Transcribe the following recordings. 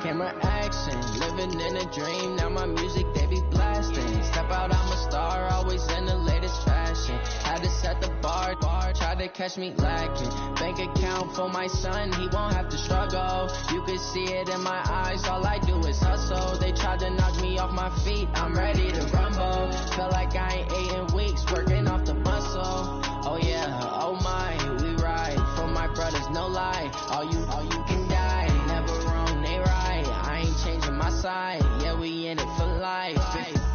camera action. Living in a dream, now my music they be blasting. Step out, I'm a star, always in the latest fashion. Had to set the bar, try to catch me lacking. Bank account for my son, he won't have to struggle. You can see it in my eyes, all I do is hustle. They tried to knock me off my feet, I'm ready to rumble. Felt like I ain't ate in weeks, working off the muscle. Oh yeah, oh my, we ride for my brothers, no lie. All you can die, never wrong, they right. I ain't changing my side, yeah, we in it for life.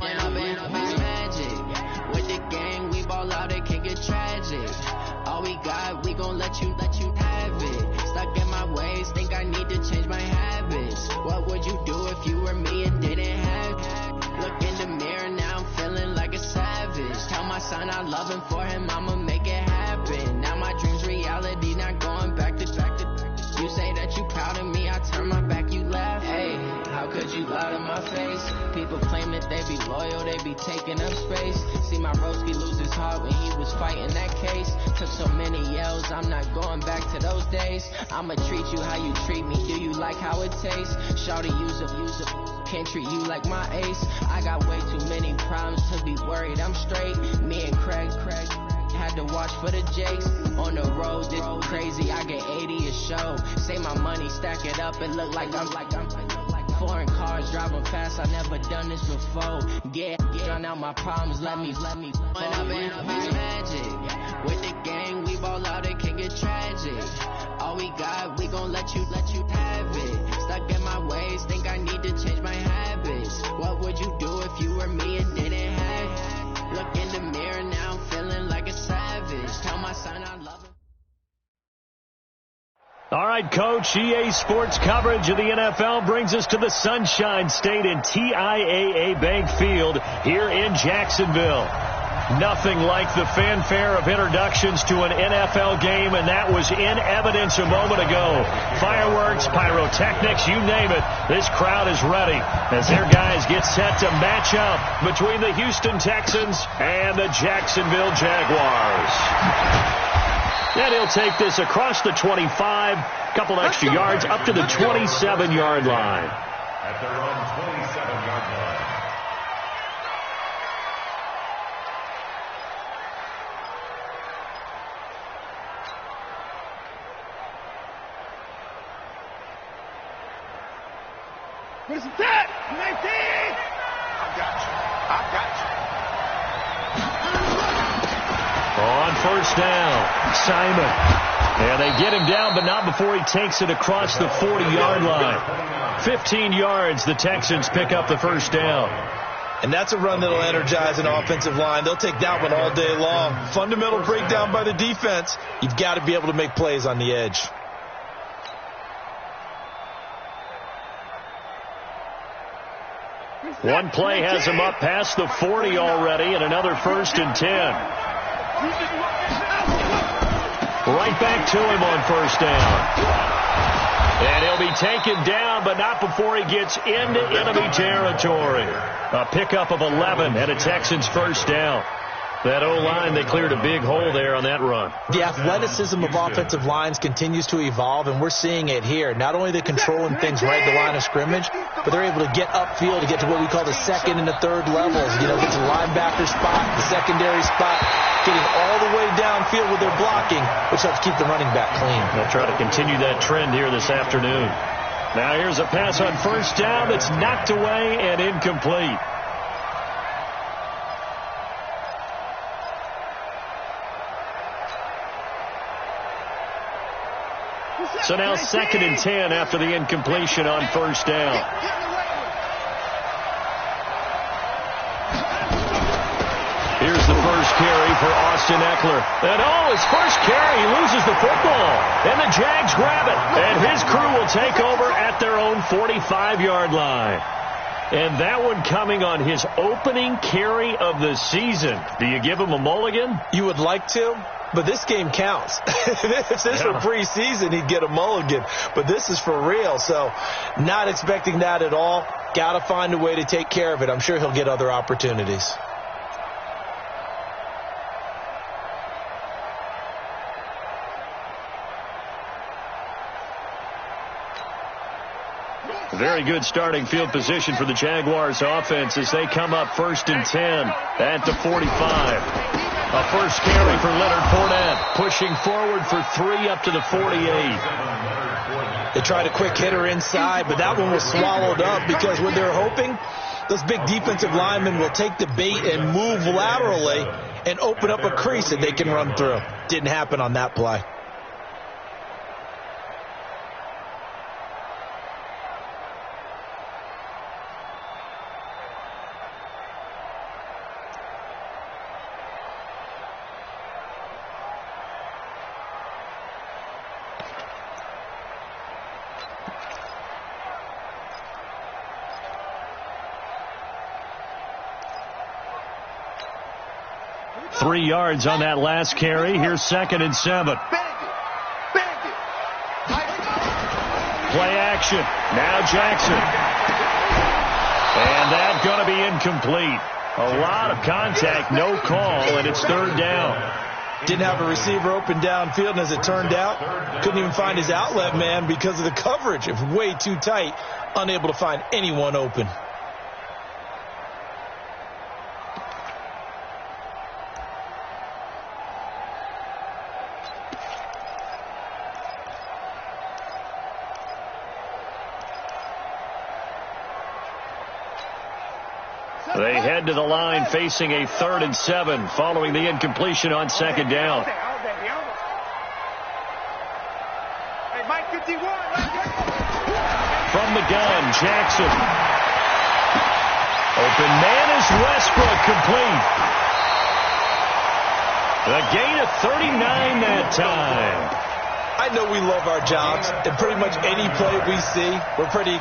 And I've been magic with the gang, we ball out, it can get tragic. All we got, we gon' let you have it. Stuck in my ways, think I need to change my habits. What would you do if you were me and didn't have it? Look in the mirror, now I'm feeling like a savage. Tell my son I love him, for him I'ma make it happen. Now my dream's reality, not going back to. You say that you proud of me, I turn my back, you laugh. Hey, how could you lie to my face? People claim that they be loyal, they be taking up space. See my broski lose his heart when he was fighting that case. Took so many yells, I'm not going back to those days. I'ma treat you how you treat me, do you like how it tastes? Shawty, use a can't treat you like my ace. I got way too many problems to be worried, I'm straight. Me and Craig had to watch for the Jakes. On the road, this crazy, I get 80 a show. Say my money, stack it up, it look like I'm foreign cars, driving fast, I never done this before. Drown out my problems, let me When I've been magic with the gang, we ball out, it can get tragic. All we got, we gon' let you have it. Stuck in my ways, think I need to change my habits. What would you do if you were me and didn't have it? Look in the mirror, now I'm feeling like a savage. Tell my son I love him. All right, Coach, EA Sports coverage of the NFL brings us to the Sunshine State in TIAA Bank Field here in Jacksonville. Nothing like the fanfare of introductions to an NFL game, and that was in evidence a moment ago. Fireworks, pyrotechnics, you name it. This crowd is ready as their guys get set to match up between the Houston Texans and the Jacksonville Jaguars. And he'll take this across the 25, couple extra yards up to the 27-yard line. At their own 27-yard line. Where's that? 19! I got you. On first down, Simon. And they get him down, but not before he takes it across the 40-yard line. 15 yards, the Texans pick up the first down. And that's a run that'll energize an offensive line. They'll take that one all day long. Fundamental breakdown by the defense. You've got to be able to make plays on the edge. One play has him up past the 40 already, and another 1st and 10. Right back to him on first down. And he'll be taken down, but not before he gets into enemy territory. A pickup of 11 and a Texans first down. That O-line, they cleared a big hole there on that run. The athleticism of offensive lines continues to evolve, and we're seeing it here. Not only are they controlling things right at the line of scrimmage, but they're able to get upfield to get to what we call the second and the third levels. You know, get to the linebacker spot, the secondary spot, getting all the way downfield with their blocking, which helps keep the running back clean. They'll try to continue that trend here this afternoon. Now here's a pass on first down that's knocked away and incomplete. So now 2nd and 10 after the incompletion on first down. Here's the first carry for Austin Eckler. And his first carry, he loses the football. And the Jags grab it. And his crew will take over at their own 45-yard line. And that one coming on his opening carry of the season. Do you give him a mulligan? You would like to, but this game counts. If this were preseason, he'd get a mulligan. But this is for real, so not expecting that at all. Got to find a way to take care of it. I'm sure he'll get other opportunities. Very good starting field position for the Jaguars offense as they come up 1st and 10 at the 45. A first carry for Leonard Fournette, pushing forward for 3 up to the 48. They tried a quick hitter inside, but that one was swallowed up because when they're hoping those big defensive linemen will take the bait and move laterally and open up a crease that they can run through. Didn't happen on that play. Three yards on that last carry. Here's 2nd and 7. Play action. Now Jackson. And that's going to be incomplete. A lot of contact, no call, and it's 3rd down. Didn't have a receiver open downfield, and as it turned out, couldn't even find his outlet man because of the coverage. It was way too tight, unable to find anyone open. They head to the line facing a 3rd and 7 following the incompletion on 2nd down. From the gun, Jackson. Open man is Westbrook, complete. The gain of 39 that time. I know we love our jobs, and pretty much any play we see, we're pretty,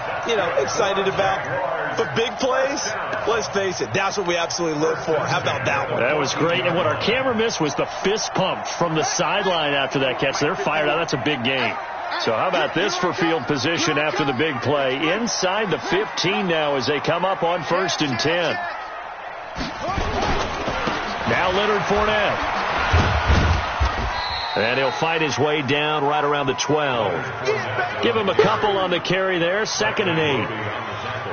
excited about. But big plays, let's face it, that's what we absolutely live for. How about that one? That was great, and what our camera missed was the fist pump from the sideline after that catch. They're fired out. That's a big gain. So how about this for field position after the big play? Inside the 15 now as they come up on 1st and 10. Now Leonard Fournette. And he'll fight his way down right around the 12. Give him a couple on the carry there. 2nd and 8.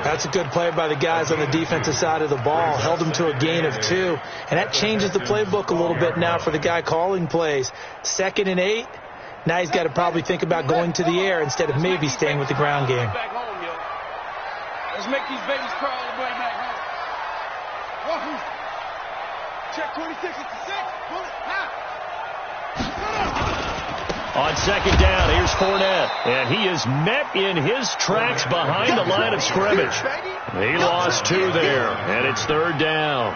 That's a good play by the guys on the defensive side of the ball. Held him to a gain of 2. And that changes the playbook a little bit now for the guy calling plays. 2nd and 8. Now he's got to probably think about going to the air instead of maybe staying with the ground game. Let's make these babies crawl all the way back home. Check 26 at the 6. Pull it. On 2nd down, here's Fournette. And he is met in his tracks behind the line of scrimmage. He lost 2 there, and it's 3rd down.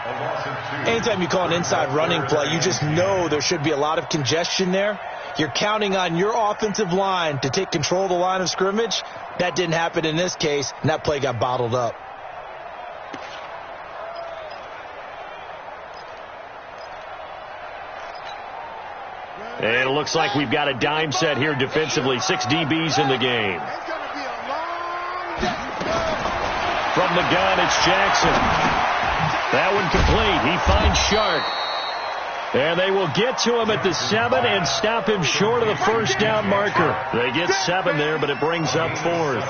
Anytime you call an inside running play, you just know there should be a lot of congestion there. You're counting on your offensive line to take control of the line of scrimmage. That didn't happen in this case, and that play got bottled up. And it looks like we've got a dime set here defensively. 6 DBs in the game. From the gun, it's Jackson. That one complete. He finds Sharp. And they will get to him at the 7 and stop him short of the 1st down marker. They get 7 there, but it brings up 4th.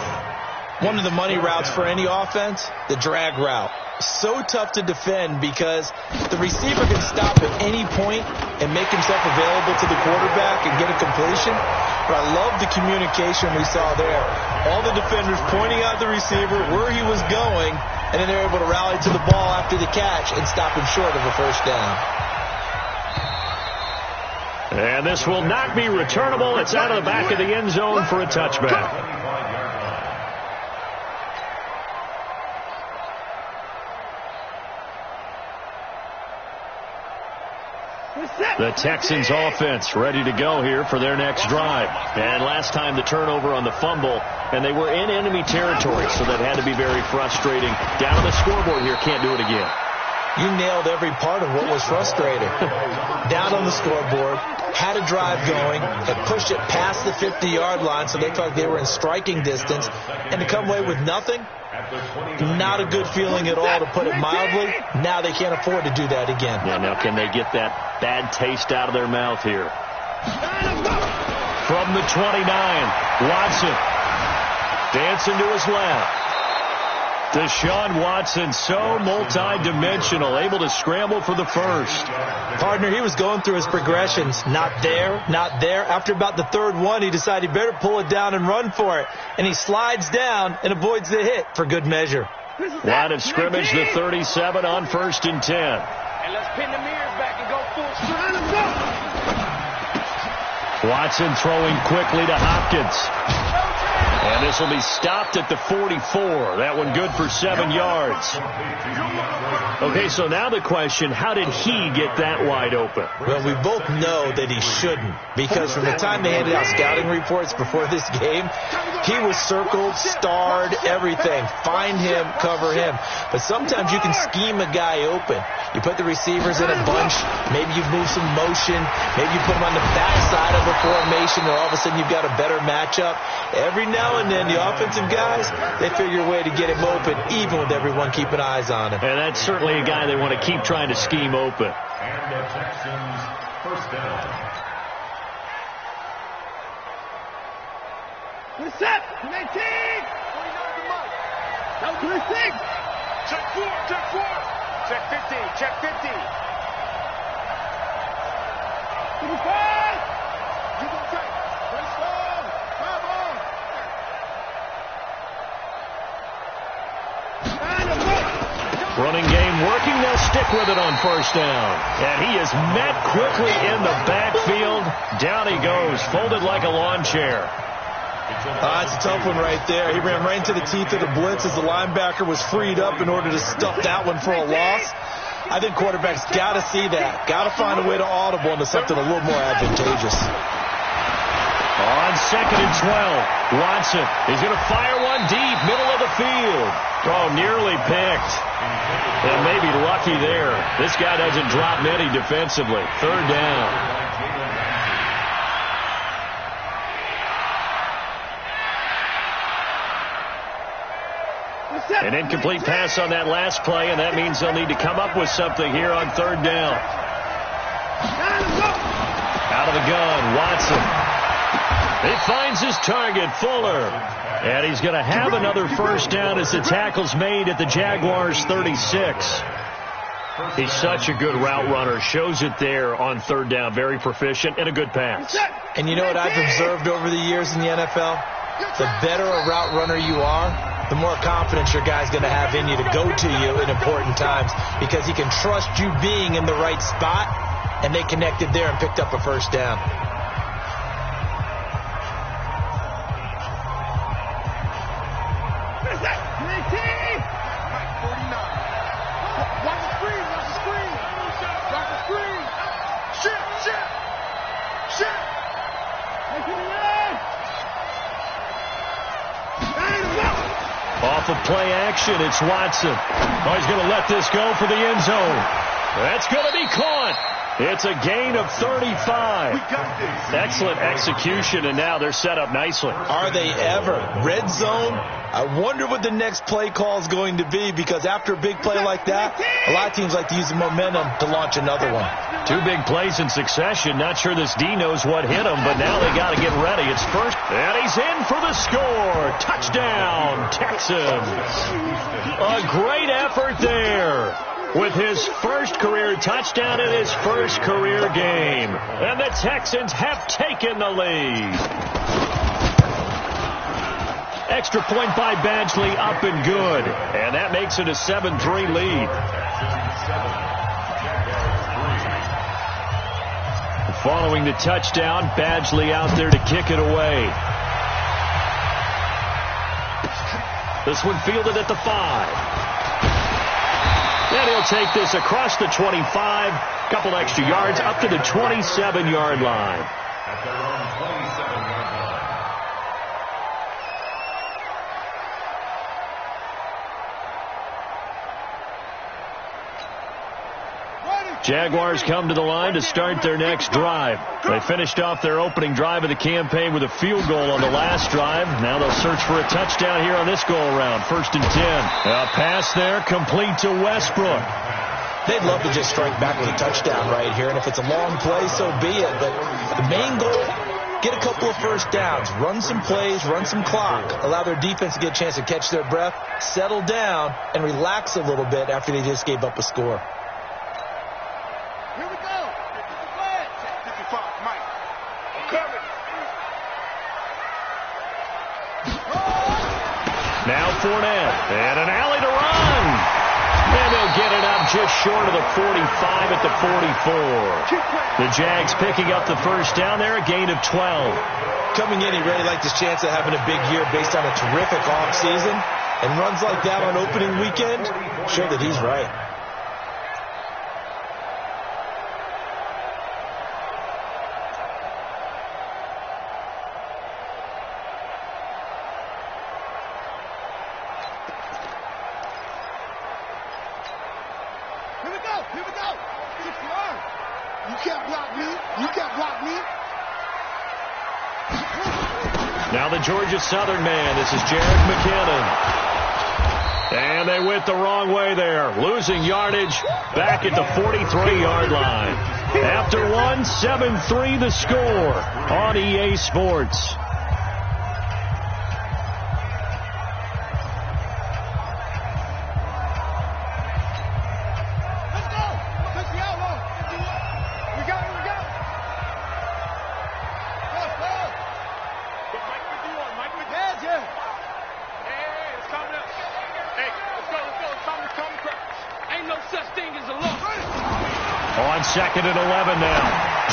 One of the money routes for any offense, the drag route. So tough to defend because the receiver can stop at any point and make himself available to the quarterback and get a completion. But I love the communication we saw there. All the defenders pointing out the receiver, where he was going, and then they're able to rally to the ball after the catch and stop him short of a 1st down. And this will not be returnable. It's out of the back of the end zone for a touchback. The Texans offense ready to go here for their next drive. And last time the turnover on the fumble, and they were in enemy territory, so that had to be very frustrating. Down on the scoreboard here, can't do it again. You nailed every part of what was frustrating. Down on the scoreboard, had a drive going, and pushed it past the 50-yard line so they felt like they were in striking distance, and to come away with nothing, not a good feeling at all, to put it mildly. Now they can't afford to do that again. Yeah, now can they get that bad taste out of their mouth here? From the 29, Watson. Dancing to his left. Deshaun Watson, so multi-dimensional, able to scramble for the first. Partner, he was going through his progressions. Not there, not there. After about the third one, he decided he better pull it down and run for it. And he slides down and avoids the hit for good measure. Line of scrimmage, the 37 on 1st and 10. And let's pin the mirrors back and go full sprint. Watson throwing quickly to Hopkins. And this will be stopped at the 44. That one good for 7 yards. Okay, so now the question, how did he get that wide open? Well, we both know that he shouldn't, because from the time they handed out scouting reports before this game, he was circled, starred, everything. Find him, cover him. But sometimes you can scheme a guy open. You put the receivers in a bunch. Maybe you move some motion. Maybe you put them on the backside of a formation where all of a sudden you've got a better matchup. Every now and then, the offensive guys, they figure a way to get him open, even with everyone keeping eyes on him. And that's certainly a guy they want to keep trying to scheme open. And the Texans first down. What's up? 19! 29 to 26! Check 4, check 4! Check 15, check 15! 25! You go check! Let's go! Come on! Running game working. They'll stick with it on 1st down. And he is met quickly in the backfield. Down he goes, folded like a lawn chair. It's a tough one right there. He ran right into the teeth of the blitz as the linebacker was freed up in order to stuff that one for a loss. I think quarterbacks got to see that. Got to find a way to audible into something a little more advantageous. On 2nd and 12, Watson is going to fire one deep, middle of the field. Oh, nearly picked. And maybe lucky there. This guy doesn't drop many defensively. 3rd down. An incomplete pass on that last play, and that means they'll need to come up with something here on 3rd down. Out of the gun, Watson. He finds his target, Fuller. And he's going to have another 1st down as the tackle's made at the Jaguars' 36. He's such a good route runner. Shows it there on 3rd down. Very proficient and a good pass. And you know what I've observed over the years in the NFL? The better a route runner you are, the more confidence your guy's going to have in you to go to you in important times, because he can trust you being in the right spot, and they connected there and picked up a 1st down. Off of play action, it's Watson. Oh, he's going to let this go for the end zone. That's going to be caught. It's a gain of 35. Excellent execution, and now they're set up nicely. Are they ever? Red zone? I wonder what the next play call is going to be, because after a big play like that, a lot of teams like to use the momentum to launch another one. 2 big plays in succession. Not sure this D knows what hit him, but now they got to get ready. It's first, and he's in for the score. Touchdown, Texans. A great effort there, with his first career touchdown in his first career game. And the Texans have taken the lead. Extra point by Badgley, up and good. And that makes it a 7-3 lead. Following the touchdown, Badgley out there to kick it away. This one fielded at the 5. And he'll take this across the 25, couple extra yards up to the 27-yard line. At their own 27-yard line. Jaguars come to the line to start their next drive. They finished off their opening drive of the campaign with a field goal on the last drive. Now they'll search for a touchdown here on this go-around. 1st and 10. A pass there complete to Westbrook. They'd love to just strike back with a touchdown right here, and if it's a long play, so be it. But the main goal, get a couple of first downs, run some plays, run some clock, allow their defense to get a chance to catch their breath, settle down, and relax a little bit after they just gave up a score. Here we go. 55, Mike. I'm coming. Now Fournette, and an alley to run. And they'll get it up just short of the 45 at the 44. The Jags picking up the first down there, a gain of 12. Coming in, he really liked his chance of having a big year based on a terrific offseason. And runs like that on opening weekend show that he's right. Here we go. 6 yards. You can't block me. You can't block me. Now the Georgia Southern man. This is Jared McKinnon. And they went the wrong way there. Losing yardage back at the 43-yard line. After one, 7-3 the score on EA Sports. Second and 11 now.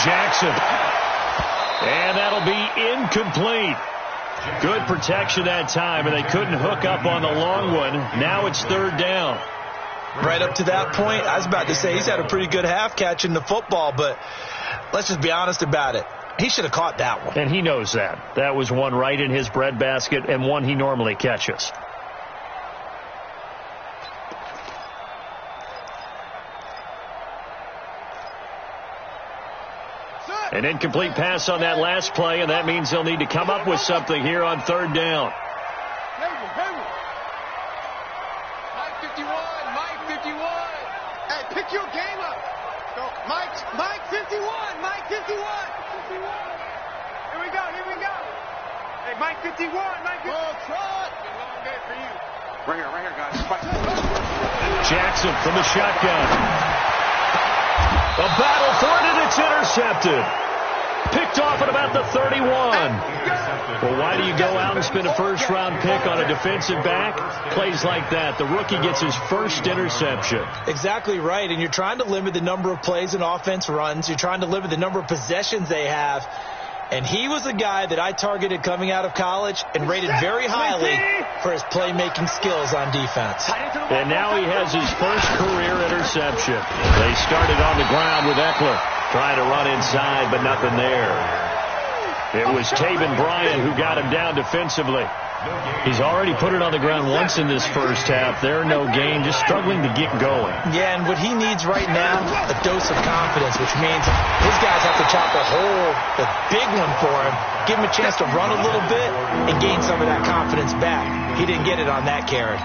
Jackson. And that'll be incomplete. Good protection that time, and they couldn't hook up on the long one. Now it's third down. Right up to that point, I was about to say he's had a pretty good half catching the football, but let's just be honest about it. He should have caught that one. And he knows that. That was one right in his breadbasket and one he normally catches. An incomplete pass on that last play, and that means they'll need to come up with something here on third down. Mike 51, Mike 51. Hey, pick your game up. Go, Mike 51, Mike 51. Here we go. Hey, Mike 51, Mike 51. Oh, Trot. It's a long day for you. Right here, guys. Jackson from the shotgun. A battle for it, and it's intercepted. Picked off at about the 31. Well, why do you go out and spend a first-round pick on a defensive back? Plays like that. The rookie gets his first interception. Exactly right, and you're trying to limit the number of plays and offense runs. You're trying to limit the number of possessions they have. And he was a guy that I targeted coming out of college and rated very highly for his playmaking skills on defense. And now he has his first career interception. They started on the ground with Eckler trying to run inside, but nothing there. It was Taven Bryan who got him down defensively. He's already put it on the ground once in this first half. There, no gain, just struggling to get going. Yeah, and what he needs right now, a dose of confidence, which means his guys have to chop a hole, the big one for him, give him a chance to run a little bit and gain some of that confidence back. He didn't get it on that carry.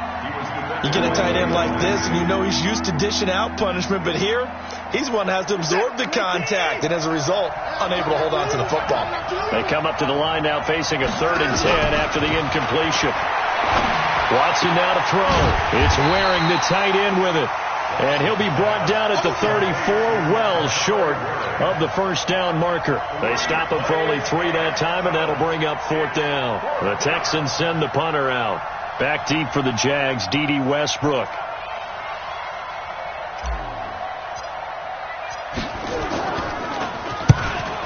You get a tight end like this, and you know he's used to dishing out punishment, but here, he's one that has to absorb the contact, and as a result, unable to hold on to the football. They come up to the line now facing a 3rd and 10 after the incompletion. Watson now to throw. It's Waring, the tight end, with it. And he'll be brought down at the 34, well short of the first down marker. They stop him for only 3 that time, and that'll bring up 4th down. The Texans send the punter out. Back deep for the Jags, D.D. Westbrook.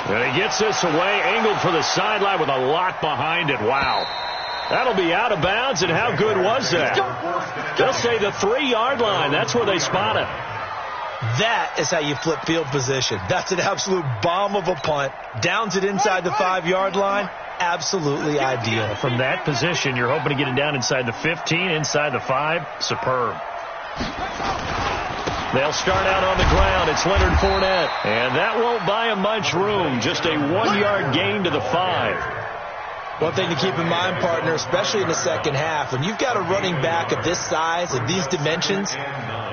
And he gets this away, angled for the sideline with a lot behind it. Wow. That'll be out of bounds, and how good was that? They'll say the 3-yard line. That's where they spot it. That is how you flip field position. That's an absolute bomb of a punt. Downs it inside the 5-yard line. Absolutely ideal. From that position, you're hoping to get it down inside the 15, inside the 5. Superb. They'll start out on the ground. It's Leonard Fournette. And that won't buy him much room. Just a 1-yard gain to the 5. One thing to keep in mind, partner, especially in the second half, when you've got a running back of this size, of these dimensions,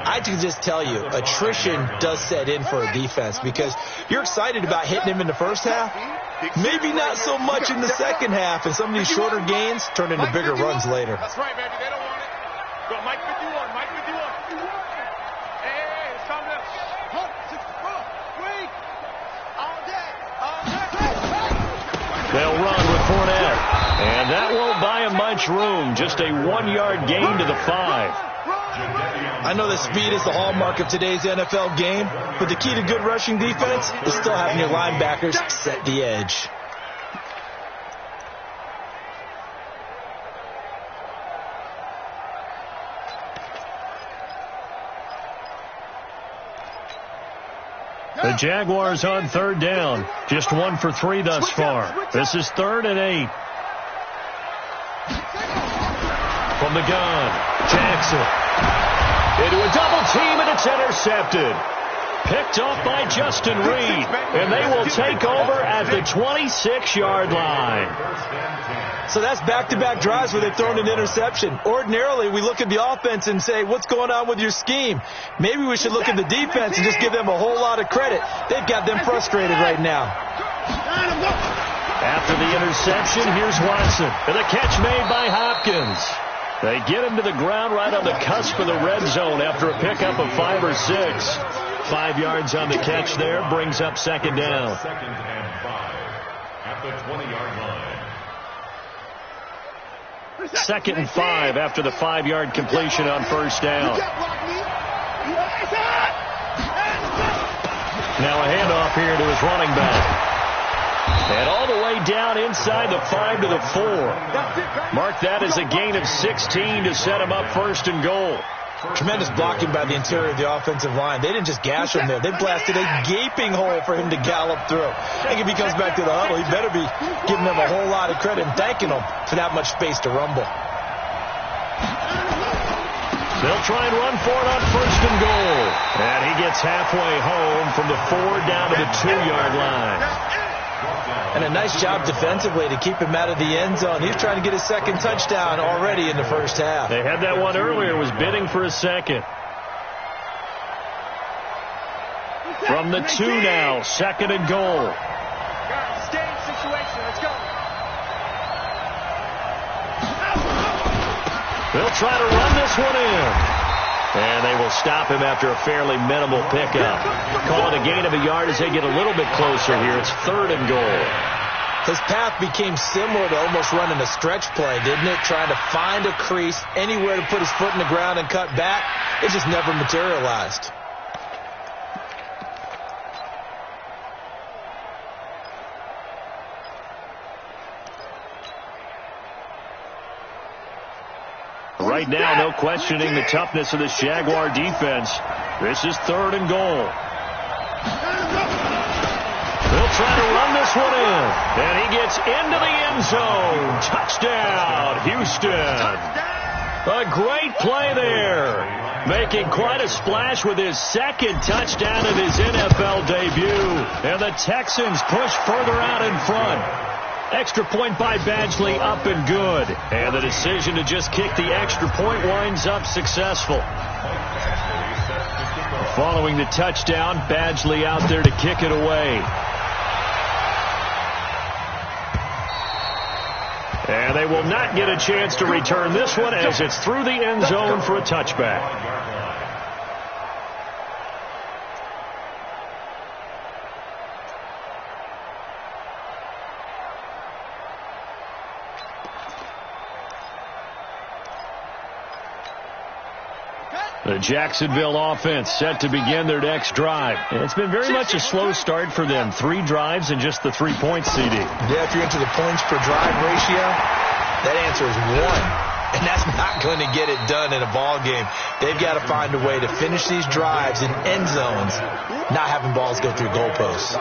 I can just tell you, attrition does set in for a defense because you're excited about hitting him in the first half. Maybe not so much in the second half, and some of these shorter gains turn into bigger runs later. That's right, baby. They don't want it. Go, Mike 51. Mike 51. Hey, it's time to wait. All day. They'll run with Fournette. And that won't buy him much room. Just a 1-yard gain to the 5. I know that speed is the hallmark of today's NFL game, but the key to good rushing defense is still having your linebackers set the edge. The Jaguars on 3rd down. Just 1 for 3 thus far. This is 3rd and 8. From the gun, Jackson. Into a double team, and it's intercepted. Picked off by Justin Reed, and they will take over at the 26-yard line. So that's back-to-back drives where they've thrown an interception. Ordinarily, we look at the offense and say, what's going on with your scheme? Maybe we should look at the defense and just give them a whole lot of credit. They've got them frustrated right now. After the interception, here's Watson. And the catch made by Hopkins. They get him to the ground right on the cusp of the red zone after a pickup of 5 or 6. 5 yards on the catch there brings up 2nd down. 2nd and 5 at the 20-yard line. 2nd and 5 after the 5-yard completion on 1st down. Now a handoff here to his running back. And all the way down inside the 5 to the 4. Mark that as a gain of 16 to set him up 1st and goal. Tremendous blocking by the interior of the offensive line. They didn't just gash him there. They blasted a gaping hole for him to gallop through. I think if he comes back to the huddle, he better be giving them a whole lot of credit and thanking them for that much space to rumble. They'll try and run for it on 1st and goal. And he gets halfway home from the 4 down to the 2-yard line. And a nice job defensively to keep him out of the end zone. He was trying to get his 2nd touchdown already in the 1st half. They had that one earlier, was bidding for a 2nd. From the 2 now, 2nd and goal. Stay situation. Let's go. They'll try to run this one in. And they will stop him after a fairly minimal pickup. Call it a gain of a yard as they get a little bit closer here. It's 3rd and goal. His path became similar to almost running a stretch play, didn't it? Trying to find a crease, anywhere to put his foot in the ground and cut back. It just never materialized. Right now, no questioning the toughness of this Jaguar defense. This is 3rd and goal. They'll try to run this one in. And he gets into the end zone. Touchdown, Houston. A great play there. Making quite a splash with his 2nd touchdown of his NFL debut. And the Texans push further out in front. Extra point by Badgley, up and good. And the decision to just kick the extra point winds up successful. Following the touchdown, Badgley out there to kick it away. And they will not get a chance to return this one as it's through the end zone for a touchback. The Jacksonville offense set to begin their next drive. And it's been very much a slow start for them. 3 drives and just the 3 points, CD. Yeah, if you're into the points per drive ratio, that answer is 1. And that's not going to get it done in a ball game. They've got to find a way to finish these drives in end zones, not having balls go through goalposts.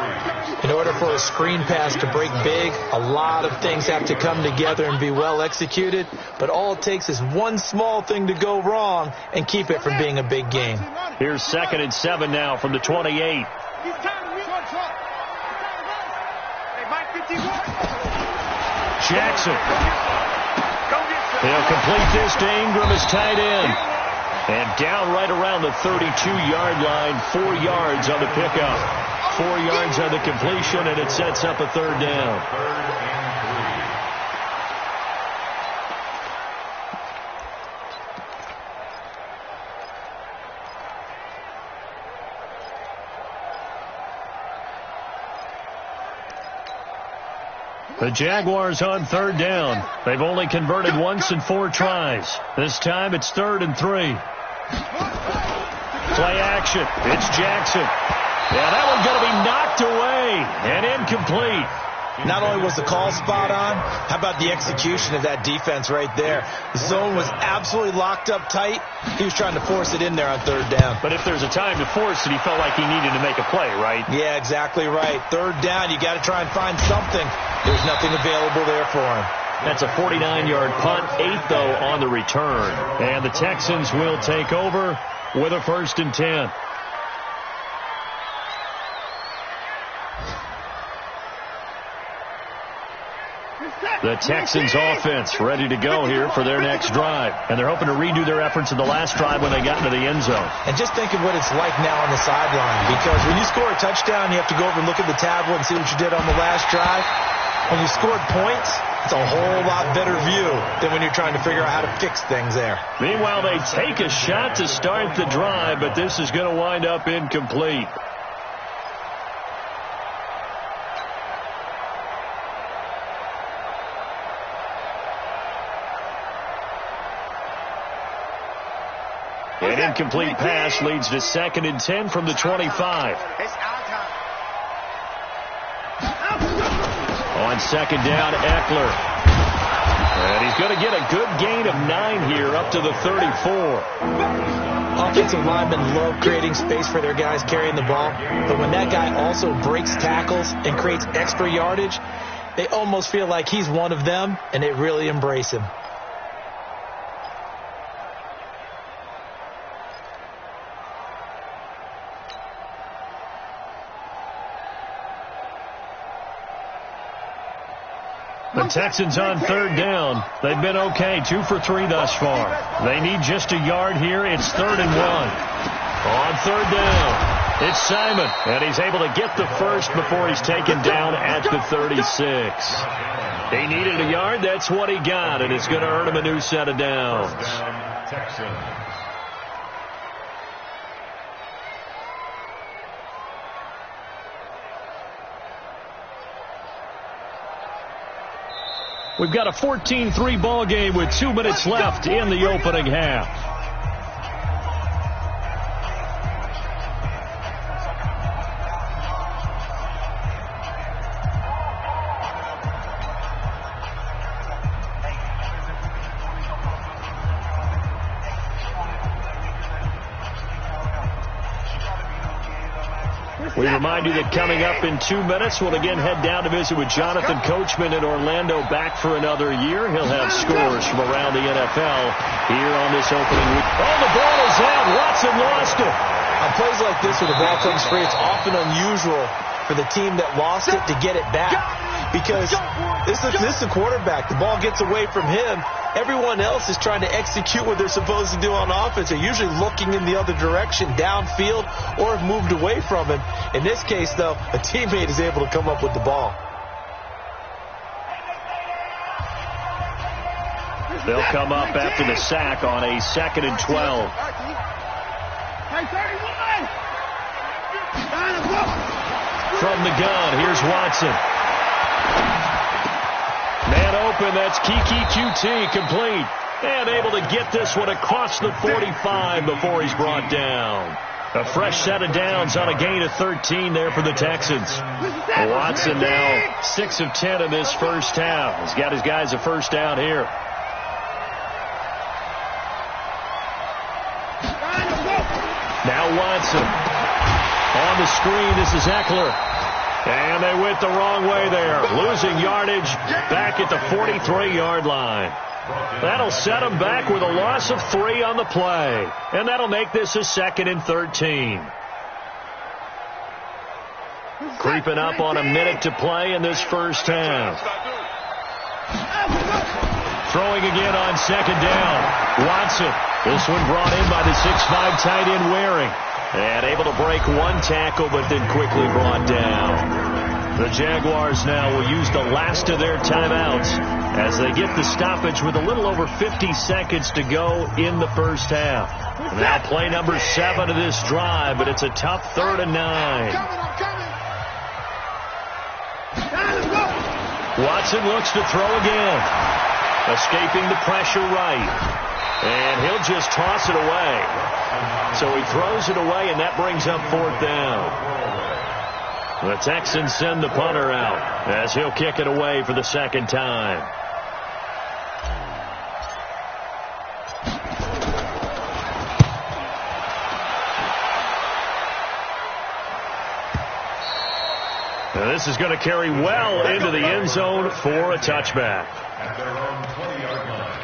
In order for a screen pass to break big, a lot of things have to come together and be well executed. But all it takes is one small thing to go wrong and keep it from being a big game. Here's 2nd and 7 now from the 28. Jackson. He'll complete this to Ingram as tight end. And down right around the 32-yard line, 4 yards on the pickup. 4 yards on the completion, and it sets up a third down. The Jaguars on third down. They've only converted once in 4 tries. This time it's 3rd and 3. Play action. It's Jackson. Yeah, that one's going to be knocked away and incomplete. Not only was the call spot on, how about the execution of that defense right there? The zone was absolutely locked up tight. He was trying to force it in there on third down. But if there's a time to force it, he felt like he needed to make a play, right? Yeah, exactly right. Third down, you got to try and find something. There's nothing available there for him. That's a 49-yard punt, 8, though, on the return. And the Texans will take over with a 1st and 10. The Texans offense ready to go here for their next drive. And they're hoping to redo their efforts in the last drive when they got into the end zone. And just think of what it's like now on the sideline. Because when you score a touchdown, you have to go over and look at the tablet and see what you did on the last drive. When you scored points, it's a whole lot better view than when you're trying to figure out how to fix things there. Meanwhile, they take a shot to start the drive, but this is going to wind up incomplete. An incomplete pass leads to 2nd and 10 from the 25. On 2nd down, Eckler. And he's going to get a good gain of 9 here up to the 34. Offensive linemen love creating space for their guys carrying the ball. But when that guy also breaks tackles and creates extra yardage, they almost feel like he's one of them, and they really embrace him. The Texans on 3rd down. They've been okay, 2 for 3 thus far. They need just a yard here. It's 3rd and 1. On 3rd down, it's Simon, and he's able to get the first before he's taken down at the 36. He needed a yard. That's what he got, and it's going to earn him a new set of downs. We've got a 14-3 ball game with 2 minutes left in the opening half. We remind you that coming up in 2 minutes, we'll again head down to visit with Jonathan Coachman in Orlando, back for another year. He'll have scores from around the NFL here on this opening week. Oh, the ball is out. Watson lost it. On plays like this where the ball comes free, it's often unusual for the team that lost it to get it back. Because this is the quarterback. The ball gets away from him. Everyone else is trying to execute what they're supposed to do on offense. They're usually looking in the other direction, downfield, or have moved away from him. In this case, though, a teammate is able to come up with the ball. They'll come up after the sack on a 2nd and 12. From the gun, here's Watson. Man open, that's Kiki QT, complete. And able to get this one across the 45 before he's brought down. A fresh set of downs on a gain of 13 there for the Texans. Watson now 6 of 10 in this first half. He's got his guys a first down here. Now Watson. On the screen, this is Eckler. And they went the wrong way there. Losing yardage back at the 43-yard line. That'll set them back with a loss of 3 on the play. And that'll make this a 2nd and 13. Creeping up on a minute to play in this first half. throwing again on second down. Watson. This one brought in by the 6'5" tight end Waring. And able to break one tackle, but then quickly brought down. The Jaguars now will use the last of their timeouts as they get the stoppage with a little over 50 seconds to go in the first half. Now play number 7 of this drive, but it's a tough 3rd and 9. Watson looks to throw again. Escaping the pressure right. And he'll just toss it away. So he throws it away, and that brings up 4th down. The Texans send the punter out as he'll kick it away for the second time. Now this is going to carry well into the end zone for a touchback. At their own 20-yard line.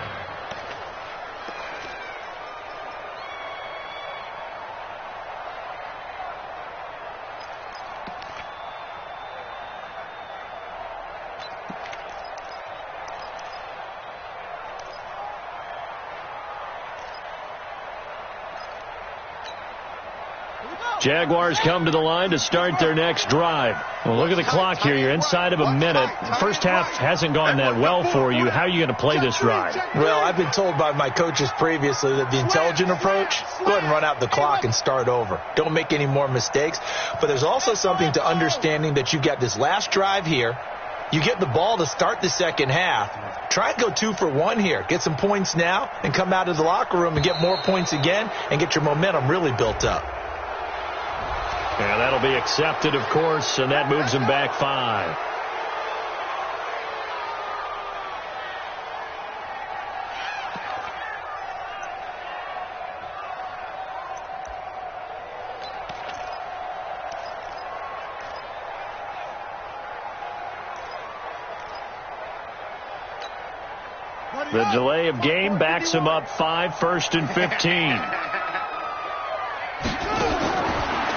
Jaguars come to the line to start their next drive. Well, look at the clock here. You're inside of a minute. The first half hasn't gone that well for you. How are you going to play this drive? Well, I've been told by my coaches previously that the intelligent approach, go ahead and run out the clock and start over. Don't make any more mistakes. But there's also something to understanding that you've got this last drive here. You get the ball to start the second half. Try and go 2 for 1 here. Get some points now and come out of the locker room and get more points again and get your momentum really built up. And that'll be accepted, of course, and that moves him back 5. The delay of game backs him up 5, 1st and 15.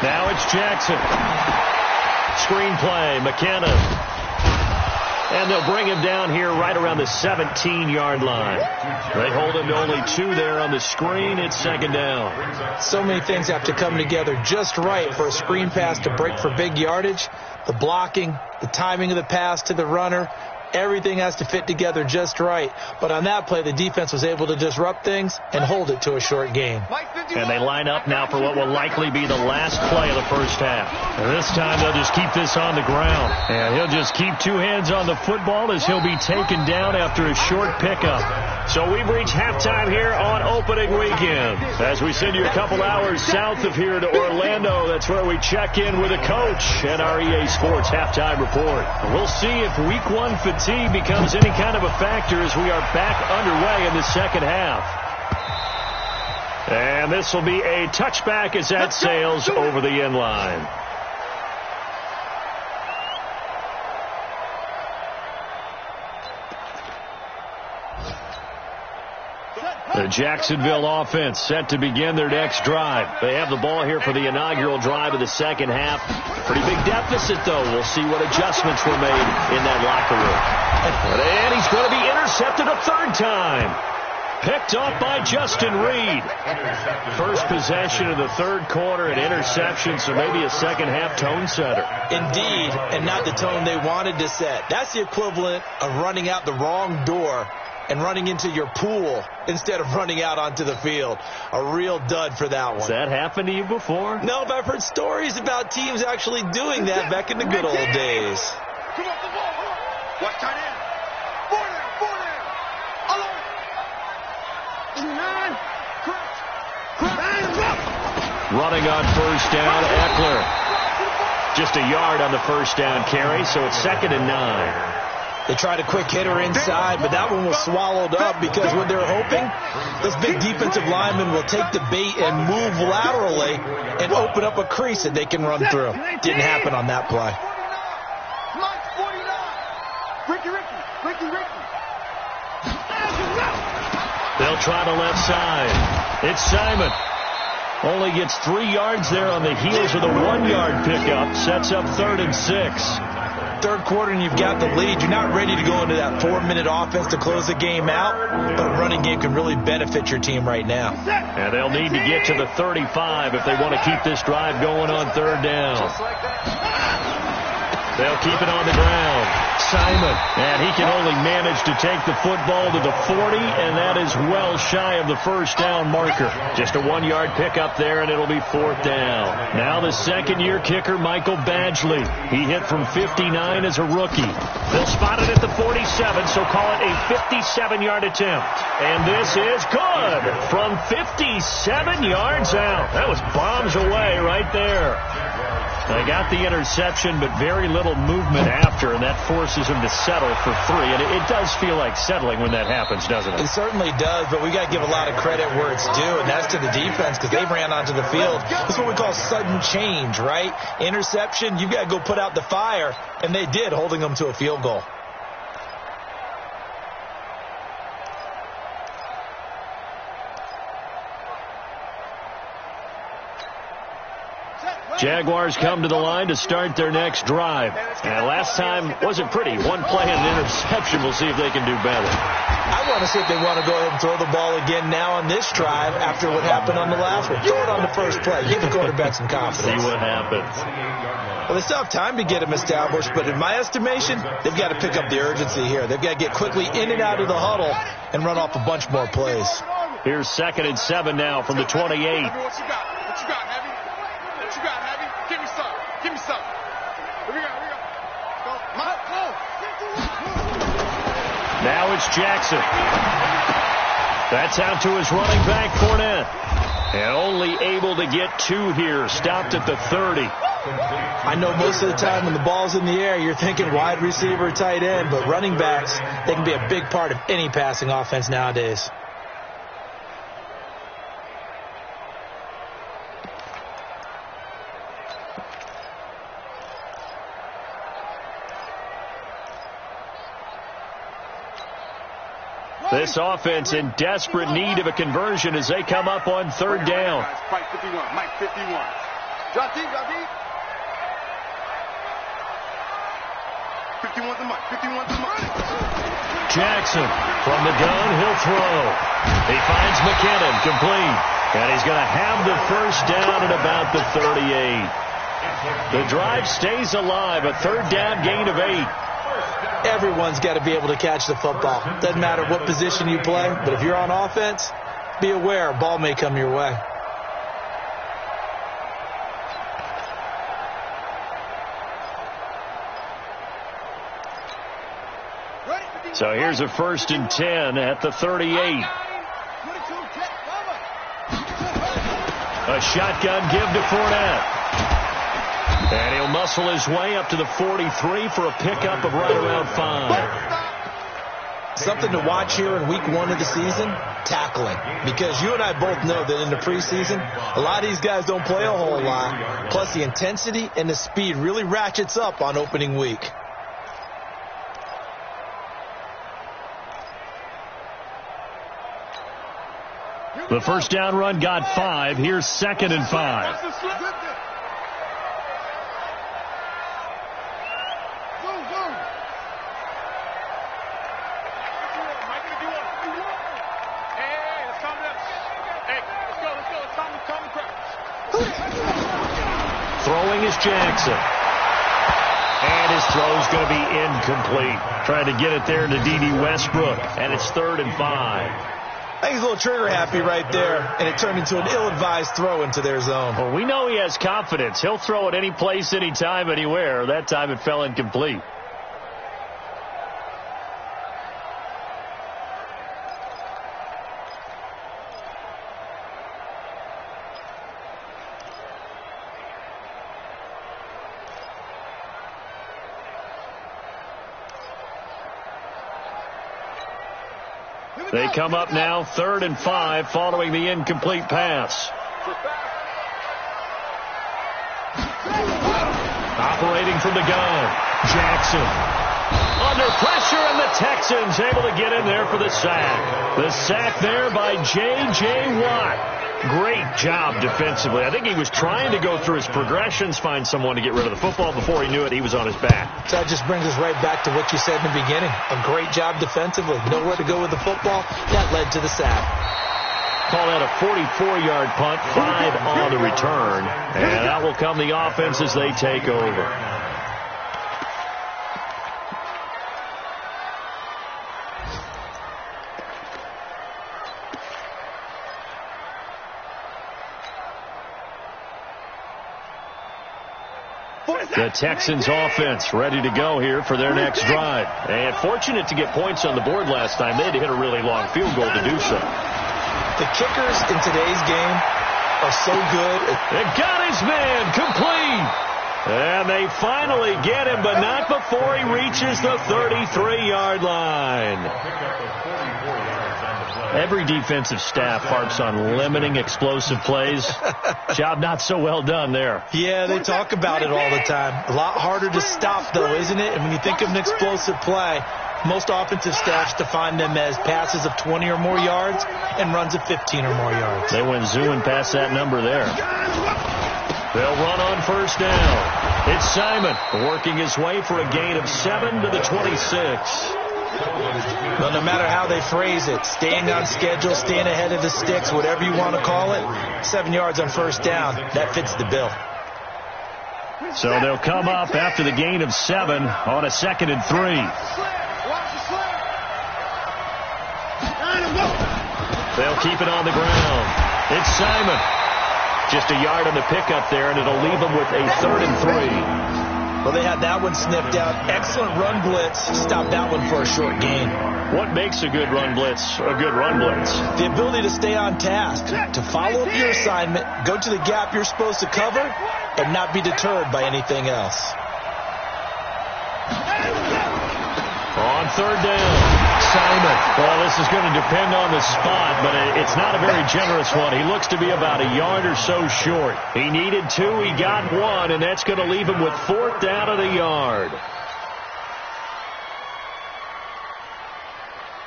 Now it's Jackson. Screenplay, McKenna. And they'll bring him down here right around the 17-yard line. They hold him to only 2 there on the screen. It's second down. So many things have to come together just right for a screen pass to break for big yardage. The blocking, the timing of the pass to the runner, everything has to fit together just right. But on that play, the defense was able to disrupt things and hold it to a short game. And they line up now for what will likely be the last play of the first half. And this time they'll just keep this on the ground. And he'll just keep 2 hands on the football as he'll be taken down after a short pickup. So we've reached halftime here on opening weekend. As we send you a couple hours south of here to Orlando, that's where we check in with a coach and our EA Sports halftime report. We'll see if week 1 fatigue becomes any kind of a factor as we are back underway in the second half. And this will be a touchback as that sails over the end line. The Jacksonville offense set to begin their next drive. They have the ball here for the inaugural drive of the second half. Pretty big deficit, though. We'll see what adjustments were made in that locker room. And he's going to be intercepted a 3rd time. Picked off by Justin Reed. First possession of the 3rd quarter, an interception, so maybe a second half tone setter. Indeed, and not the tone they wanted to set. That's the equivalent of running out the wrong door and running into your pool instead of running out onto the field. A real dud for that one. Has that happened to you before? No, but I've heard stories about teams actually doing that back in the good old days. Come off the ball. Watch tight end. 4 down. Alone. 9. Running on first down, Eckler. Just a yard on the first down carry, so it's 2nd and 9. They tried a quick hitter inside, but that one was swallowed up because what they're hoping, this big defensive lineman will take the bait and move laterally and open up a crease that they can run through. Didn't happen on that play. Ricky. They'll try the left side. It's Simon. Only gets 3 yards there on the heels of the 1-yard pickup. Sets up 3rd and 6. third quarter and you've got the lead, you're not ready to go into that 4-minute offense to close the game out, but a running game can really benefit your team right now. And they'll need to get to the 35 if they want to keep this drive going on third down. They'll keep it on the ground. Simon. And he can only manage to take the football to the 40, and that is well shy of the first down marker. Just a 1-yard pickup there, and it'll be fourth down. Now the second-year kicker, Michael Badgley. He hit from 59 as a rookie. They'll spot it at the 47, so call it a 57-yard attempt. And this is good from 57 yards out. That was bombs away right there. They got the interception, but very little movement after, and that forces him to settle for 3. And it does feel like settling when that happens, doesn't it? It certainly does, but we got to give a lot of credit where it's due, and that's to the defense because they ran onto the field. This is what we call sudden change, right? Interception, you got to go put out the fire, and they did, holding them to a field goal. Jaguars come to the line to start their next drive. And last time wasn't pretty. One play and an interception. We'll see if they can do better. I want to see if they want to go ahead and throw the ball again now on this drive after what happened on the last one. Throw it on the first play. Give the quarterback some confidence. See what happens. Well, they still have time to get him established, but in my estimation, they've got to pick up the urgency here. They've got to get quickly in and out of the huddle and run off a bunch more plays. Here's 2nd and 7 now from the 28. What you got, Heavy? What you got, Heavy? Give me some. Give me some. Here we go. Go. Mike, go. Now it's Jackson. That's out to his running back, Fournette. And only able to get 2 here. Stopped at the 30. I know most of the time when the ball's in the air, you're thinking wide receiver, tight end, but running backs, they can be a big part of any passing offense nowadays. This offense in desperate need of a conversion as they come up on third down. Mike 51. Mike 51. Drop deep. 51's the Mike. 51's the Mike. Jackson from the gun. He'll throw. He finds McKinnon complete. And he's going to have the first down at about the 38. The drive stays alive. A third down gain of 8. Everyone's got to be able to catch the football. Doesn't matter what position you play, but if you're on offense, be aware a ball may come your way. So here's a 1st and 10 at the 38. A shotgun give to Fournette. And he'll muscle his way up to the 43 for a pickup of right around 5. Something to watch here in week 1 of the season, tackling. Because you and I both know that in the preseason, a lot of these guys don't play a whole lot. Plus the intensity and the speed really ratchets up on opening week. The first down run got 5. Here's 2nd and 5. Throwing is Jackson. And his throw's going to be incomplete. Trying to get it there to D.D. Westbrook. And it's 3rd and 5. I think he's a little trigger happy right there, and it turned into an ill-advised throw into their zone. Well, we know he has confidence. He'll throw it any place, anytime, anywhere. That time it fell incomplete. They come up now 3rd and 5 following the incomplete pass. Operating from the gun, Jackson. Under pressure, and the Texans able to get in there for the sack. The sack there by J.J. Watt. Great job defensively. I think he was trying to go through his progressions, find someone to get rid of the football. Before he knew it, he was on his back. So that just brings us right back to what you said in the beginning. A great job defensively. Nowhere to go with the football. That led to the sack. Call that a 44-yard punt, 5 on the return. And out will come the offense as they take over. The Texans offense ready to go here for their next drive. And fortunate to get points on the board last time. They had to hit a really long field goal to do so. The kickers in today's game are so good. They got his man complete. And they finally get him, but not before he reaches the 33-yard line. Every defensive staff harps on limiting explosive plays. Job not so well done there. Yeah, they talk about it all the time. A lot harder to stop, though, isn't it? And when you think of an explosive play, most offensive staffs define them as passes of 20 or more yards and runs of 15 or more yards. They went zooming past that number there. They'll run on first down. It's Simon working his way for a gain of 7 to the 26. Well, no matter how they phrase it, staying on schedule, staying ahead of the sticks, whatever you want to call it, 7 yards on first down, that fits the bill. So they'll come up after the gain of 7 on a 2nd and 3. They'll keep it on the ground. It's Simon. Just a yard on the pickup there, and it'll leave them with a 3rd and 3. Well, they had that one sniffed out. Excellent run blitz. Stopped that one for a short gain. What makes a good run blitz a good run blitz? The ability to stay on task, to follow up your assignment, go to the gap you're supposed to cover, and not be deterred by anything else. On 3rd down, Simon. Well, this is going to depend on the spot, but it's not a very generous one. He looks to be about a yard or so short. He needed 2, he got 1, and that's going to leave him with 4th down of the yard.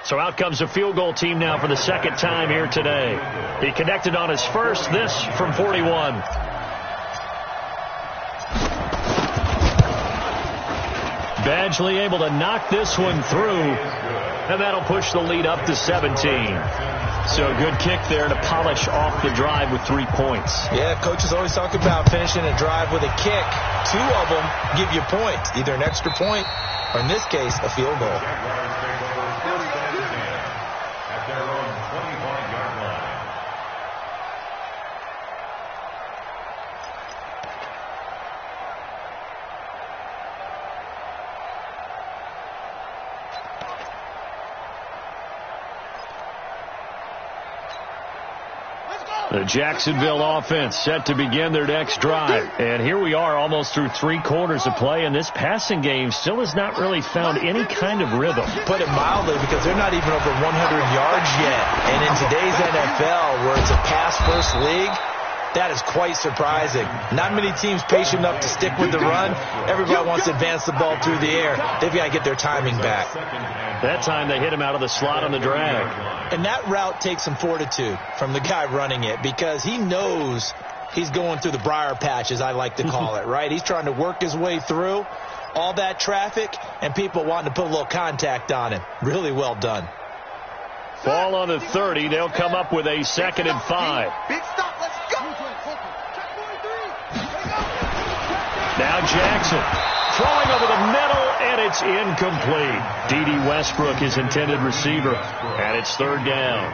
So out comes the field goal team now for the 2nd time here today. He connected on his first, this from 41. Badgley able to knock this one through, and that'll push the lead up to 17. So a good kick there to polish off the drive with 3 points. Yeah, coaches always talk about finishing a drive with a kick. 2 of them give you points, either an extra point or, in this case, a field goal. The Jacksonville offense set to begin their next drive. And here we are almost through 3 quarters of play, and this passing game still has not really found any kind of rhythm. Put it mildly, because they're not even over 100 yards yet. And in today's NFL, where it's a pass-first league, that is quite surprising. Not many teams patient enough to stick with the run. Everybody wants to advance the ball through the air. They've got to get their timing back. That time they hit him out of the slot on the drag. And that route takes some fortitude from the guy running it, because he knows he's going through the briar patch, as I like to call it, right? He's trying to work his way through all that traffic and people wanting to put a little contact on him. Really well done. Ball on the 30. They'll come up with a 2nd and 5. Big stop. Let's go. Now Jackson throwing over the middle, and it's incomplete. D.D. Westbrook, his intended receiver, and it's 3rd down.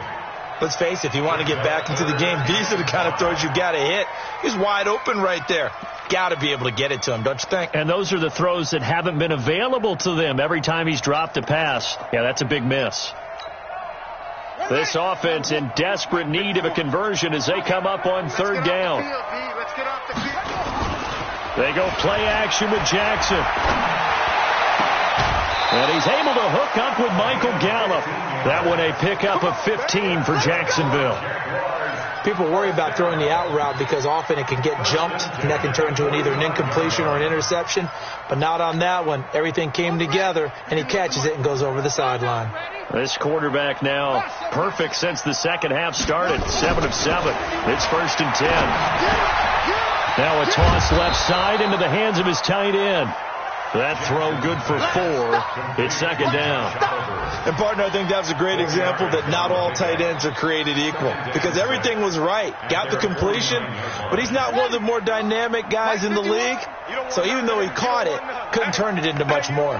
Let's face it, if you want to get back into the game, these are the kind of throws you got to hit. He's wide open right there. Got to be able to get it to him, don't you think? And those are the throws that haven't been available to them every time he's dropped a pass. Yeah, that's a big miss. This offense in desperate need of a conversion as they come up on 3rd down. They go play action with Jackson. And he's able to hook up with Michael Gallup. That one a pickup of 15 for Jacksonville. People worry about throwing the out route because often it can get jumped, and that can turn into either an incompletion or an interception. But not on that one. Everything came together, and he catches it and goes over the sideline. This quarterback now perfect since the second half started. 7 of 7. It's 1st and 10. Now a toss left side into the hands of his tight end. That throw good for 4. It's 2nd down. And, partner, I think that's a great example that not all tight ends are created equal because everything was right. Got the completion, but he's not one of the more dynamic guys in the league. So even though he caught it, couldn't turn it into much more.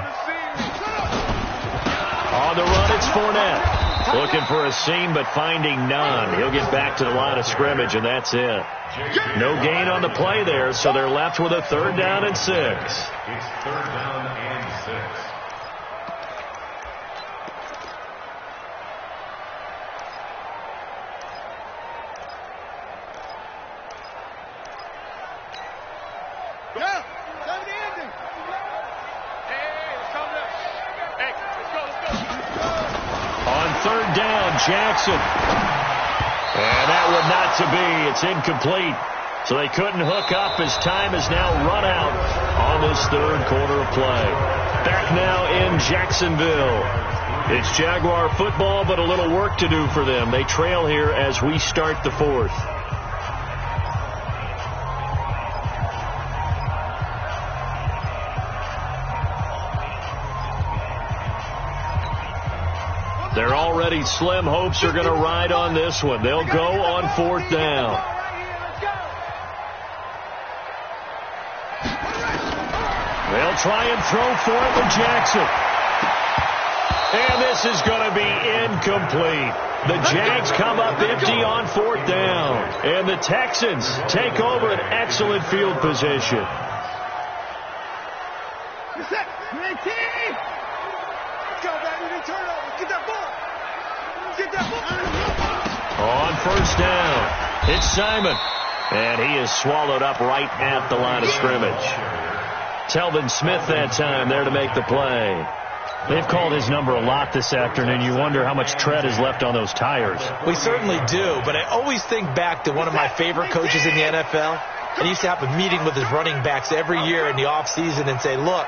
On the run, it's Fournette. Looking for a seam, but finding none. He'll get back to the line of scrimmage, and that's it. No gain on the play there, so they're left with a 3rd down and 6. It's 3rd down and 6. Jackson. And that would not to be. It's incomplete. So they couldn't hook up as time has now run out on this 3rd quarter of play. Back now in Jacksonville. It's Jaguar football, but a little work to do for them. They trail here as we start the 4th. Their already slim hopes are going to ride on this one. They'll go on 4th down. They'll try and throw for it with Jackson. And this is going to be incomplete. The Jags come up empty on 4th down. And the Texans take over an excellent field position. On 1st down, it's Simon. And he is swallowed up right at the line of scrimmage. Telvin Smith that time there to make the play. They've called his number a lot this afternoon. You wonder how much tread is left on those tires. We certainly do, but I always think back to one of my favorite coaches in the NFL. And he used to have a meeting with his running backs every year in the offseason and say, look,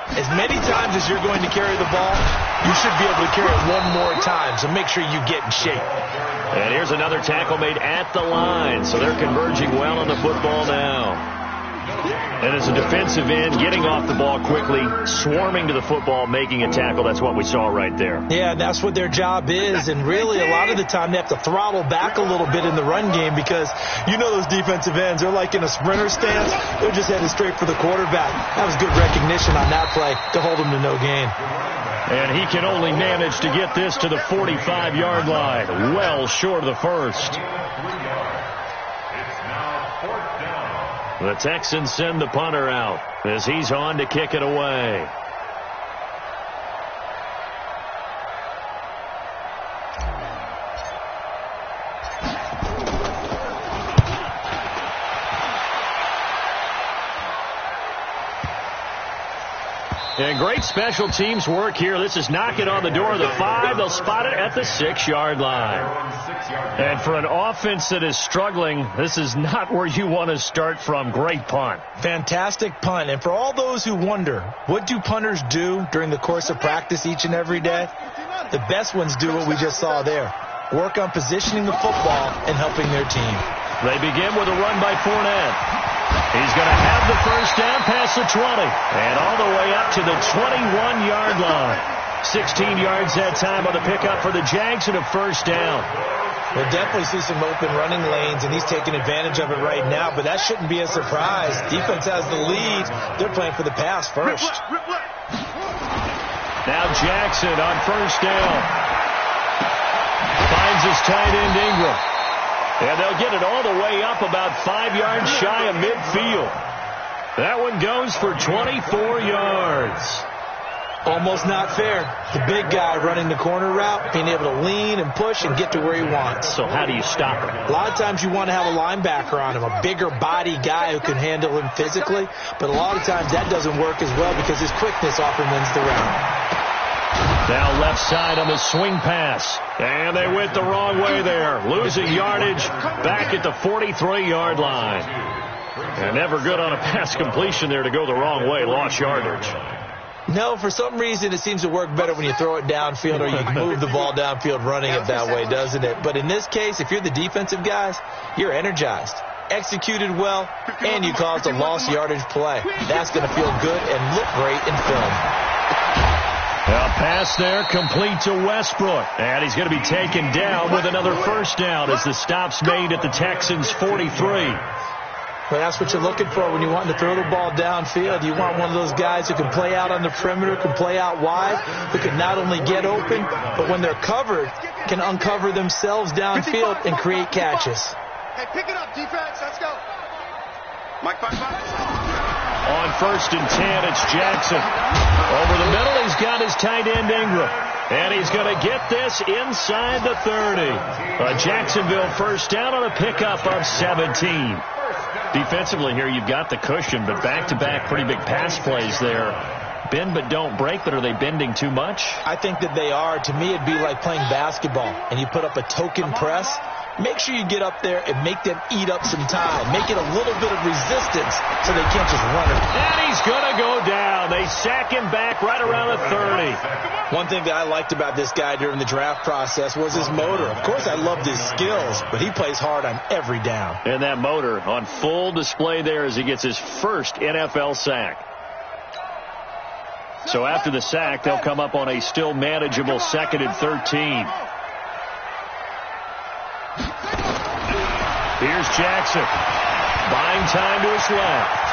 as many times as you're going to carry the ball, you should be able to carry it one more time, so make sure you get in shape. And here's another tackle made at the line, so they're converging well on the football now. And as a defensive end, getting off the ball quickly, swarming to the football, making a tackle, that's what we saw right there. Yeah, that's what their job is, and really a lot of the time they have to throttle back a little bit in the run game because you know those defensive ends, they're like in a sprinter stance. They're just headed straight for the quarterback. That was good recognition on that play to hold him to no gain. And he can only manage to get this to the 45-yard line, well short of the 1st. The Texans send the punter out as he's on to kick it away. And great special teams work here. This is knocking on the door of the 5. They'll spot it at the 6-yard line. And for an offense that is struggling, this is not where you want to start from. Great punt. Fantastic punt. And for all those who wonder, what do punters do during the course of practice each and every day? The best ones do what we just saw there. Work on positioning the football and helping their team. They begin with a run by Fournette. He's going to have the 1st down past the 20 and all the way up to the 21-yard line. 16 yards that time on the pickup for the Jags and a 1st down. We'll definitely see some open running lanes, and he's taking advantage of it right now, but that shouldn't be a surprise. Defense has the lead. They're playing for the pass first. Now Jackson on 1st down. Finds his tight end Ingram. And they'll get it all the way up about 5 yards shy of midfield. That one goes for 24 yards. Almost not fair. The big guy running the corner route, being able to lean and push and get to where he wants. So how do you stop him? A lot of times you want to have a linebacker on him, a bigger body guy who can handle him physically. But a lot of times that doesn't work as well because his quickness often wins the round. Now left side on the swing pass. And they went the wrong way there. Losing yardage back at the 43-yard line. And never good on a pass completion there to go the wrong way. Lost yardage. No, for some reason it seems to work better when you throw it downfield or you move the ball downfield running it that way, doesn't it? But in this case, if you're the defensive guys, you're energized, executed well, and you caused a lost yardage play. That's going to feel good and look great in film. A pass there complete to Westbrook. And he's going to be taken down with another first down as the stop's made at the Texans' 43. Well, that's what you're looking for when you want to throw the ball downfield. You want one of those guys who can play out on the perimeter, can play out wide, who can not only get open, but when they're covered, can uncover themselves downfield and create catches. Hey, pick it up, defense. Let's go. Mike, 5. On 1st and 10, it's Jackson. Over the middle, he's got his tight end Ingram. And he's going to get this inside the 30. A Jacksonville first down on a pickup of 17. Defensively here, you've got the cushion, but back-to-back pretty big pass plays there. Bend but don't break, but are they bending too much? I think that they are. To me, it'd be like playing basketball, and you put up a token press. Make sure you get up there and make them eat up some time. Make it a little bit of resistance so they can't just run it. And he's going to go down. They sack him back right around the 30. One thing that I liked about this guy during the draft process was his motor. Of course, I loved his skills, but he plays hard on every down. And that motor on full display there as he gets his first NFL sack. So after the sack, they'll come up on a still manageable 2nd and 13. Here's Jackson. Buying time to his left.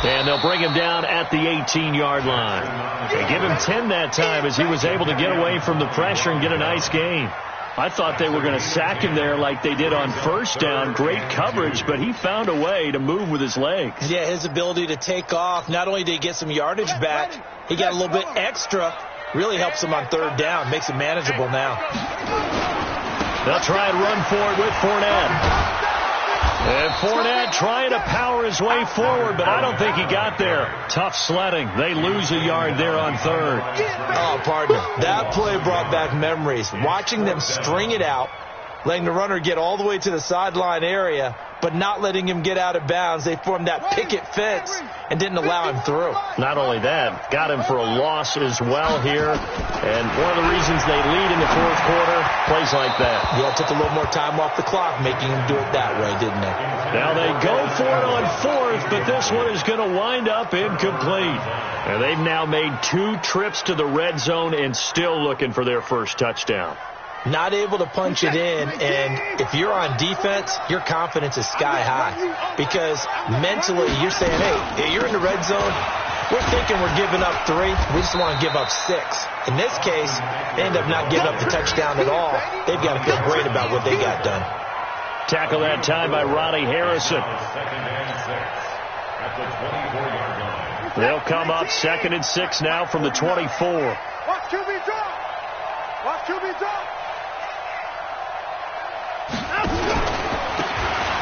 And they'll bring him down at the 18-yard line. They give him 10 that time as he was able to get away from the pressure and get a nice gain. I thought they were going to sack him there like they did on first down. Great coverage, but he found a way to move with his legs. Yeah, his ability to take off. Not only did he get some yardage back, he got a little bit extra. Really helps him on 3rd down. Makes it manageable now. They'll try and run for it with Fournette. And Fournette trying to power his way forward, but I don't think he got there. Tough sledding. They lose a yard there on 3rd. Oh, partner, that play brought back memories. Watching them string it out, letting the runner get all the way to the sideline area, but not letting him get out of bounds. They formed that picket fence and didn't allow him through. Not only that, got him for a loss as well here. And one of the reasons they lead in the 4th quarter, plays like that. Yeah, it took a little more time off the clock, making him do it that way, didn't they? Now they go for it on 4th, but this one is going to wind up incomplete. And they've now made 2 trips to the red zone and still looking for their first touchdown. Not able to punch it in, and if you're on defense, your confidence is sky high because mentally you're saying, hey, you're in the red zone. We're thinking we're giving up 3. We just want to give up 6. In this case, they end up not giving up the touchdown at all. They've got to feel great about what they got done. Tackle that time by Ronnie Harrison. They'll come up 2nd and 6 now from the 24. Watch QB drop. Watch QB drop.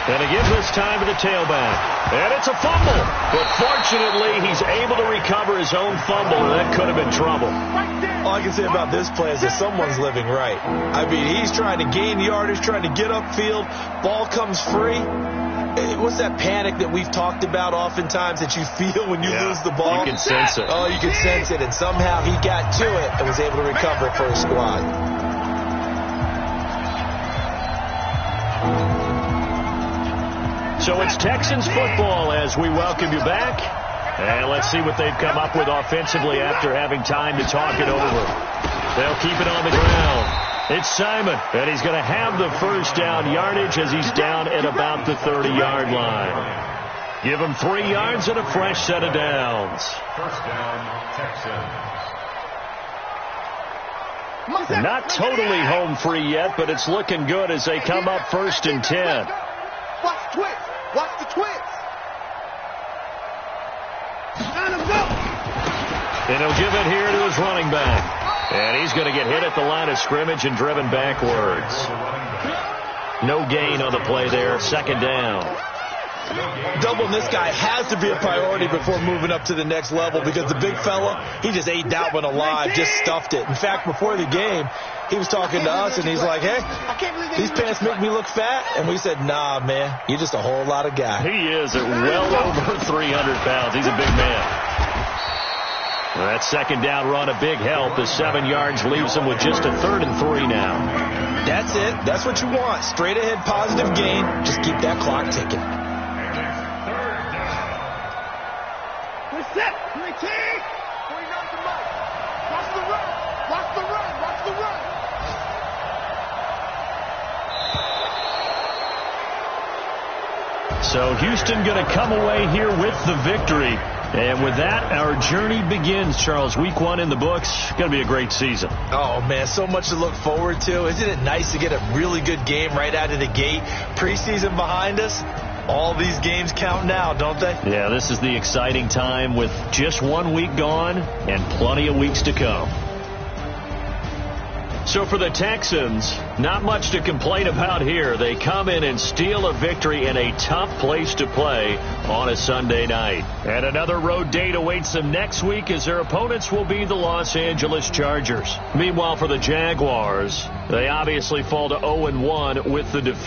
And he gives this time to the tailback. And it's a fumble. But fortunately, he's able to recover his own fumble, and that could have been trouble. All I can say about this play is that someone's living right. I mean, he's trying to gain yardage, trying to get upfield. Ball comes free. What's that panic that we've talked about oftentimes that you feel when you lose the ball? You can sense it. Oh, you can sense it. And somehow he got to it and was able to recover it for his squad. So it's Texans football as we welcome you back. And let's see what they've come up with offensively after having time to talk it over. They'll keep it on the ground. It's Simon, and he's going to have the first down yardage as he's down at about the 30-yard line. Give him 3 yards and a fresh set of downs. First down, Texans. Not totally home free yet, but it's looking good as they come up 1st and 10. Watch the twist. Watch the twist. And he'll give it here to his running back. And he's going to get hit at the line of scrimmage and driven backwards. No gain on the play there. 2nd down. Doubling this guy has to be a priority before moving up to the next level, because the big fella, he just ate that one alive, just stuffed it. In fact, before the game, he was talking to us, and he's like, hey, these pants make me look fat. And we said, nah, man, you're just a whole lot of guy. He is at well over 300 pounds. He's a big man. Well, that second down run, a big help. The 7 yards leaves him with just a 3rd and 3 now. That's it. That's what you want. Straight ahead positive gain. Just keep that clock ticking. Set. 3 T. 49 to Mike. Watch the run. Watch the run. Watch the run. So Houston going to come away here with the victory. And with that, our journey begins, Charles. Week 1 in the books. Going to be a great season. Oh, man, so much to look forward to. Isn't it nice to get a really good game right out of the gate? Preseason behind us. All these games count now, don't they? Yeah, this is the exciting time with just 1 week gone and plenty of weeks to come. So for the Texans, not much to complain about here. They come in and steal a victory in a tough place to play on a Sunday night. And another road date awaits them next week, as their opponents will be the Los Angeles Chargers. Meanwhile, for the Jaguars, they obviously fall to 0-1 with the defeat.